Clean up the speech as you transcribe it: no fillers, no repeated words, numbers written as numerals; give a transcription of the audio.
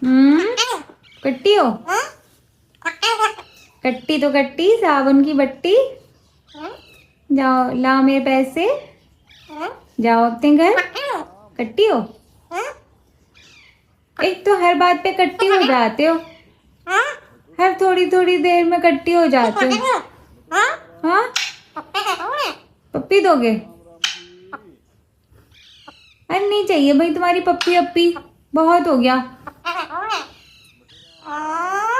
कट्टी हो? कट्टी तो कट्टी, साबुन की बट्टी। जाओ लाओ मेरे पैसे, जाओ अपने घर। कट्टी हो? एक तो हर बात पे कट्टी हो जाते हो, हर थोड़ी थोड़ी देर में कट्टी हो जाते हो। हाँ, पप्पी दोगे? अरे नहीं चाहिए भाई तुम्हारी पप्पी, अपी बहुत हो गया।